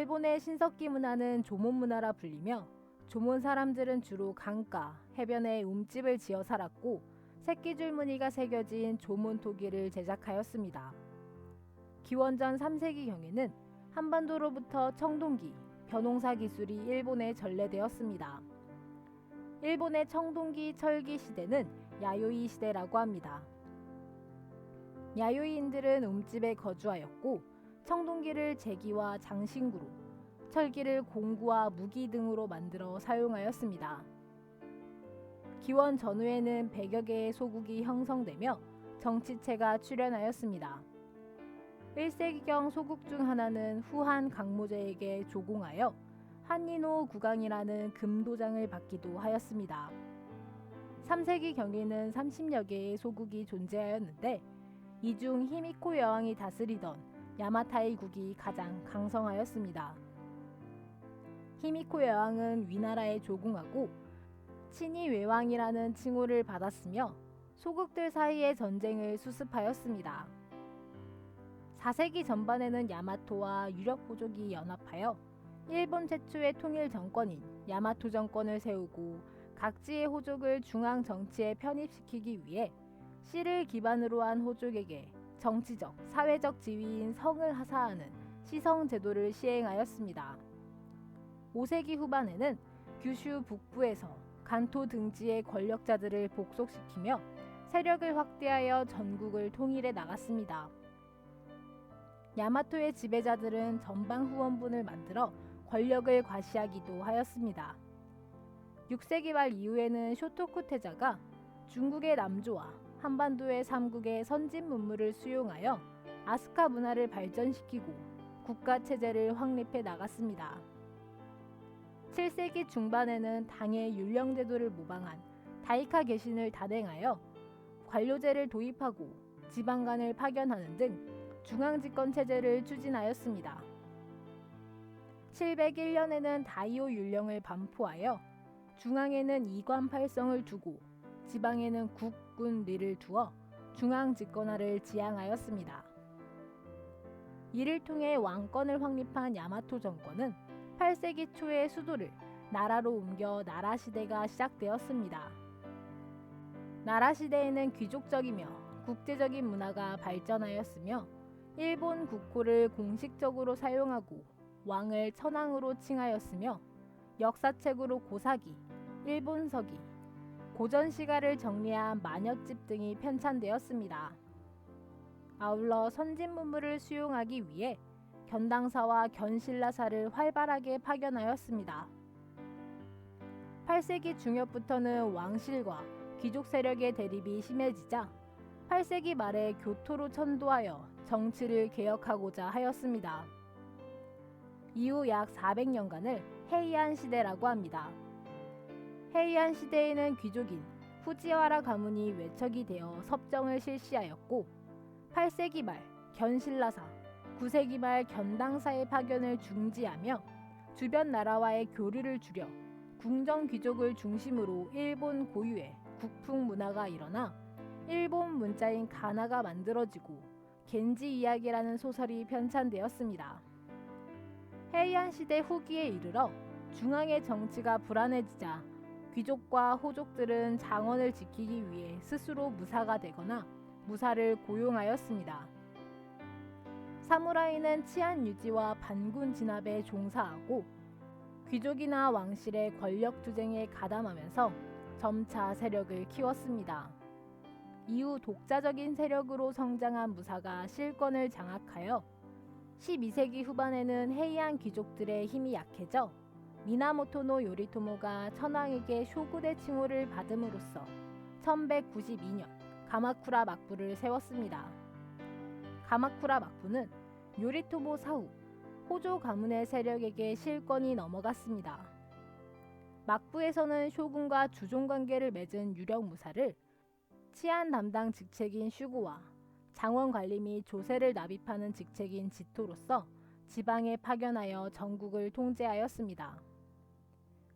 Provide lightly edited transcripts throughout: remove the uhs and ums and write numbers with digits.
일본의 신석기 문화는 조몬 문화라 불리며 조몬 사람들은 주로 강가, 해변에 움집을 지어 살았고 새끼줄 무늬가 새겨진 조몬 토기를 제작하였습니다. 기원전 3세기경에는 한반도로부터 청동기, 벼농사 기술이 일본에 전래되었습니다. 일본의 청동기 철기 시대는 야요이 시대라고 합니다. 야요이인들은 움집에 거주하였고 청동기를 제기와 장신구로, 철기를 공구와 무기 등으로 만들어 사용하였습니다. 기원 전후에는 100여 개의 소국이 형성되며 정치체가 출현하였습니다. 1세기경 소국 중 하나는 후한 강무제에게 조공하여 한니노 국왕이라는 금도장을 받기도 하였습니다. 3세기경에는 30여 개의 소국이 존재하였는데 이 중 히미코 여왕이 다스리던 야마타이국이 가장 강성하였습니다. 히미코 여왕은 위나라에 조공하고 친위 외왕이라는 칭호를 받았으며 소국들 사이의 전쟁을 수습하였습니다. 4세기 전반에는 야마토와 유력 호족이 연합하여 일본 최초의 통일 정권인 야마토 정권을 세우고 각지의 호족을 중앙 정치에 편입시키기 위해 씨를 기반으로 한 호족에게 정치적, 사회적 지위인 성을 하사하는 시성 제도를 시행하였습니다. 5세기 후반에는 규슈 북부에서 간토 등지의 권력자들을 복속시키며 세력을 확대하여 전국을 통일해 나갔습니다. 야마토의 지배자들은 전방 후원군을 만들어 권력을 과시하기도 하였습니다. 6세기 말 이후에는 쇼토쿠 태자가 중국의 남조와 한반도의 삼국의 선진 문물을 수용하여 아스카 문화를 발전시키고 국가 체제를 확립해 나갔습니다. 7세기 중반에는 당의 율령 제도를 모방한 다이카 개신을 단행하여 관료제를 도입하고 지방간을 파견하는 등 중앙집권 체제를 추진하였습니다. 701년에는 다이오 율령을 반포하여 중앙에는 이관 팔성을 두고 지방에는 국군 리를 두어 중앙 집권화를 지향하였습니다. 이를 통해 왕권을 확립한 야마토 정권은 8세기 초에 수도를 나라로 옮겨 나라 시대가 시작되었습니다. 나라 시대에는 귀족적이며 국제적인 문화가 발전하였으며 일본 국호를 공식적으로 사용하고 왕을 천황으로 칭하였으며 역사책으로 고사기, 일본서기, 고전시가를 정리한 마녀집 등이 편찬되었습니다. 아울러 선진문물을 수용하기 위해 견당사와 견신라사를 활발하게 파견하였습니다. 8세기 중엽부터는 왕실과 귀족 세력의 대립이 심해지자 8세기 말에 교토로 천도하여 정치를 개혁하고자 하였습니다. 이후 약 400년간을 헤이안 시대라고 합니다. 헤이안 시대에는 귀족인 후지와라 가문이 외척이 되어 섭정을 실시하였고 8세기 말 견신라사, 9세기 말 견당사의 파견을 중지하며 주변 나라와의 교류를 줄여 궁정 귀족을 중심으로 일본 고유의 국풍 문화가 일어나 일본 문자인 가나가 만들어지고 겐지 이야기라는 소설이 편찬되었습니다. 헤이안 시대 후기에 이르러 중앙의 정치가 불안해지자 귀족과 호족들은 장원을 지키기 위해 스스로 무사가 되거나 무사를 고용하였습니다. 사무라이는 치안 유지와 반군 진압에 종사하고 귀족이나 왕실의 권력 투쟁에 가담하면서 점차 세력을 키웠습니다. 이후 독자적인 세력으로 성장한 무사가 실권을 장악하여 12세기 후반에는 헤이안 귀족들의 힘이 약해져 미나모토노 요리토모가 천황에게 쇼구대 칭호를 받음으로써 1192년 가마쿠라 막부를 세웠습니다. 가마쿠라 막부는 요리토모 사후 호조 가문의 세력에게 실권이 넘어갔습니다. 막부에서는 쇼군과 주종 관계를 맺은 유력 무사를 치안 담당 직책인 슈고와 장원 관리 및 조세를 납입하는 직책인 지토로서 지방에 파견하여 전국을 통제하였습니다.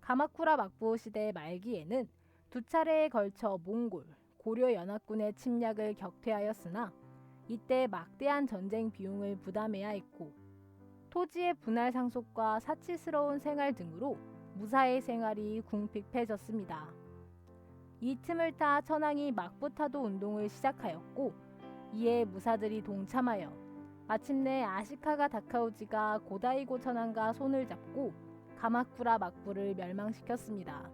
가마쿠라 막부 시대 말기에는 두 차례에 걸쳐 몽골, 고려 연합군의 침략을 격퇴하였으나 이때 막대한 전쟁 비용을 부담해야 했고 토지의 분할 상속과 사치스러운 생활 등으로 무사의 생활이 궁핍해졌습니다. 이 틈을 타 천황이 막부타도 운동을 시작하였고, 이에 무사들이 동참하여 마침내 아시카가 다카우지가 고다이고 천황과 손을 잡고 가마쿠라 막부를 멸망시켰습니다.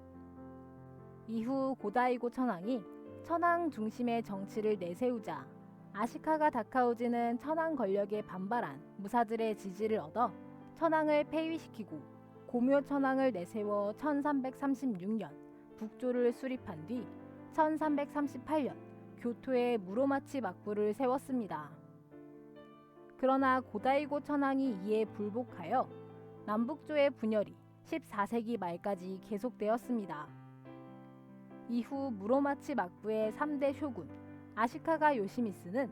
이후 고다이고 천황이 천황 중심의 정치를 내세우자 아시카가 다카우지는 천황 권력에 반발한 무사들의 지지를 얻어 천황을 폐위시키고 고묘 천황을 내세워 1336년 북조를 수립한 뒤 1338년 교토에 무로마치 막부를 세웠습니다. 그러나 고다이고 천황이 이에 불복하여 남북조의 분열이 14세기 말까지 계속되었습니다. 이후 무로마치 막부의 3대 쇼군 아시카가 요시미스는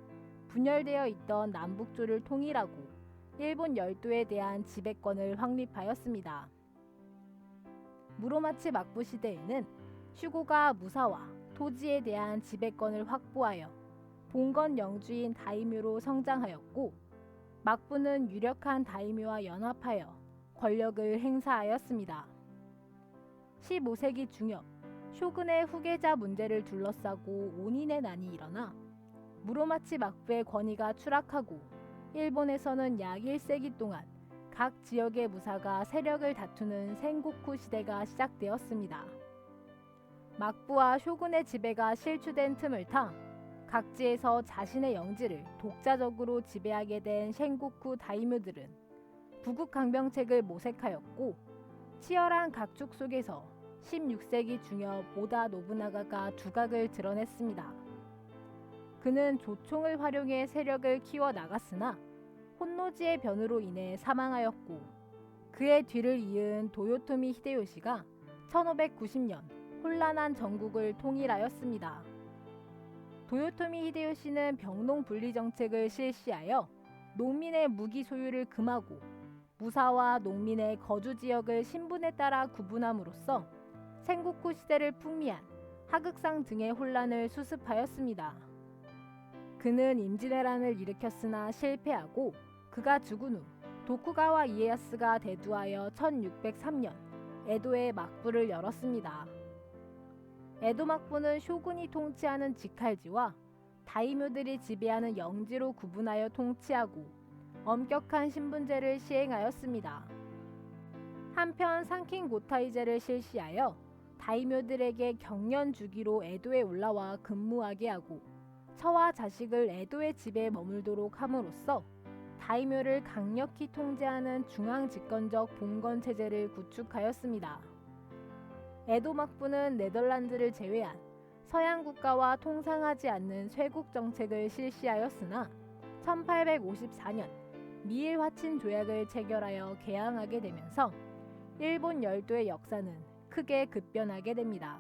분열되어 있던 남북조를 통일하고 일본 열도에 대한 지배권을 확립하였습니다. 무로마치 막부 시대에는 슈고가 무사와 토지에 대한 지배권을 확보하여 봉건 영주인 다이묘로 성장하였고, 막부는 유력한 다이묘와 연합하여 권력을 행사하였습니다. 15세기 중엽 쇼군의 후계자 문제를 둘러싸고 온인의 난이 일어나 무로마치 막부의 권위가 추락하고 일본에서는 약 1세기 동안 각 지역의 무사가 세력을 다투는 생고쿠 시대가 시작되었습니다. 막부와 쇼군의 지배가 실추된 틈을 타 각지에서 자신의 영지를 독자적으로 지배하게 된 생고쿠 다이묘들은 부국강병책을 모색하였고, 치열한 각축 속에서 16세기 중엽 오다 노부나가가 두각을 드러냈습니다. 그는 조총을 활용해 세력을 키워 나갔으나 혼노지의 변으로 인해 사망하였고, 그의 뒤를 이은 도요토미 히데요시가 1590년 혼란한 전국을 통일하였습니다. 도요토미 히데요시는 병농 분리 정책을 실시하여 농민의 무기 소유를 금하고 무사와 농민의 거주 지역을 신분에 따라 구분함으로써 생고쿠 시대를 풍미한 하극상 등의 혼란을 수습하였습니다. 그는 임진왜란을 일으켰으나 실패하고 그가 죽은 후 도쿠가와 이에야스가 대두하여 1603년 에도에 막부를 열었습니다. 에도 막부는 쇼군이 통치하는 직할지와 다이묘들이 지배하는 영지로 구분하여 통치하고 엄격한 신분제를 시행하였습니다. 한편 상킹 고타이제를 실시하여 다이묘들에게 경련 주기로 에도에 올라와 근무하게 하고 처와 자식을 에도의 집에 머물도록 함으로써 다이묘를 강력히 통제하는 중앙집권적 봉건 체제를 구축하였습니다. 에도 막부는 네덜란드를 제외한 서양 국가와 통상하지 않는 쇄국 정책을 실시하였으나 1854년 미일 화친 조약을 체결하여 개항하게 되면서 일본 열도의 역사는 크게 급변하게 됩니다.